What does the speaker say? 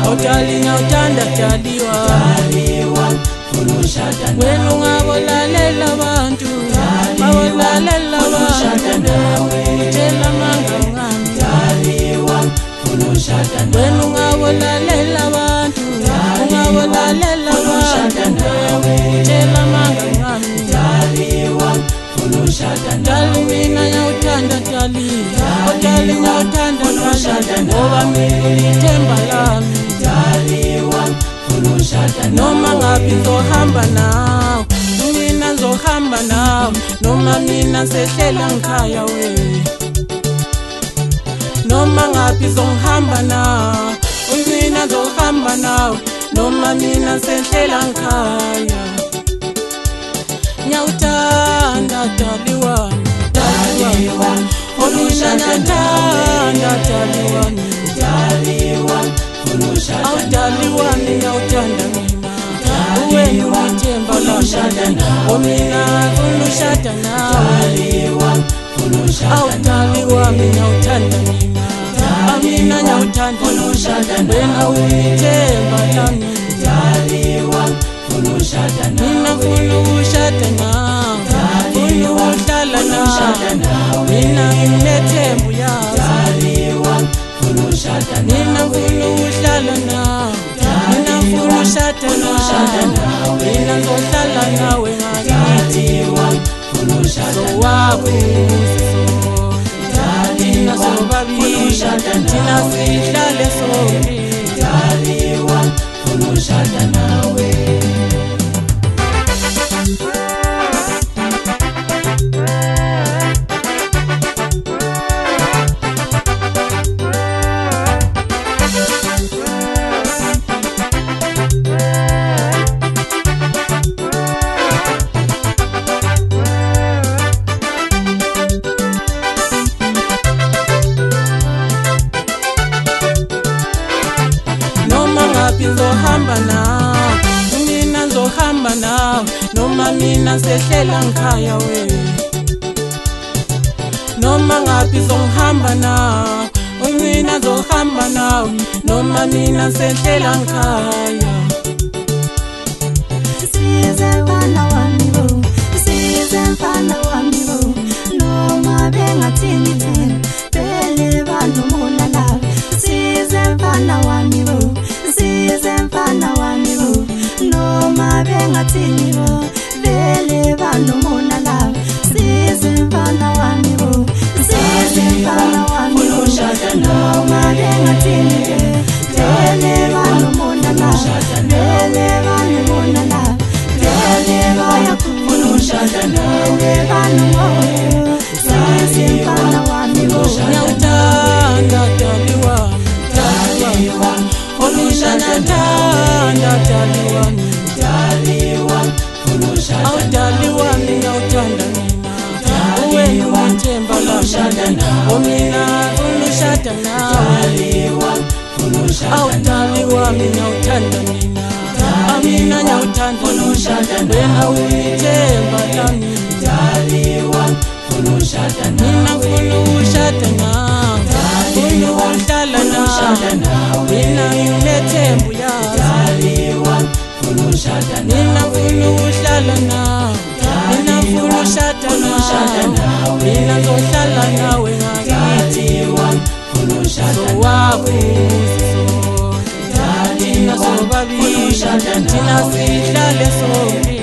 Awudali ngawuthanda daliwa wena ungabolalela abantu awolalela abantu utshela amanga ungami wena ungabolalela abantu ungabolalela abantu utshela amanga ungami dali mina ngawuthanda dali udali ngawuthanda dali ngoba mina ulithemba lami noma ngapi ngizohamba nawe mina ngizohamba nawe noma mina sehlela ngikhaya we noma ngapi ngizohamba nawe mina ngizohamba nawe noma mina sehlela ngikhaya ngiyawuthanda dali wami mina ngiyawuthanda dali wami awudali wami ngiyawuthanda mina uwena ulithemba lami mina ngifuna ukushada nawe awudali wami ngiyawuthanda mina ngiyawuthanda wena ulithemba lami mina ngifuna ukushada nawe ngifuna ukuhlala nawe mina nginethemba uyazi mina ngifuna ukuhlala nawe mina ngifuna ukushada nawe mina ngizohlala nawe ngakithi sowabuziso thina sobabili thina sihlale sonke ngizohamba nawe mina ngizohamba nawe noma mina sehlela ngikhaya we noma ngapi ngizohamba nawe mina ngizohamba nawe noma mina sehlela ngikhaya size wana wami bo size mfana wami bo noma bengathini thina bele bantu mona la size mfana wami bo size mfana wami bo noma bengathini bo bele bantu mona la size mfana wami bo size mfana wami bo noma bengathini bele bantu mona la bele bantu mona la bele bantu mona size mfana wami bo ngiyawuthanda dali wami mina ngiyawuthanda dali wami awudali wami ngiyawuthanda mina uwena ulithemba lami mina ngifuna ukushada nawe awudali wami ngiyawuthanda mina ngiyawuthanda wena ulithemba lami mina ngifuna ukushada nawe ngifuna ukuhlala nawe mina nginethemba uyazi mina ngifuna ukuhlala nawe mina ngifuna ukushada nawe mina ngizohlala nawe ngakithi sowabuziso thina sobabili thina sihlale sonke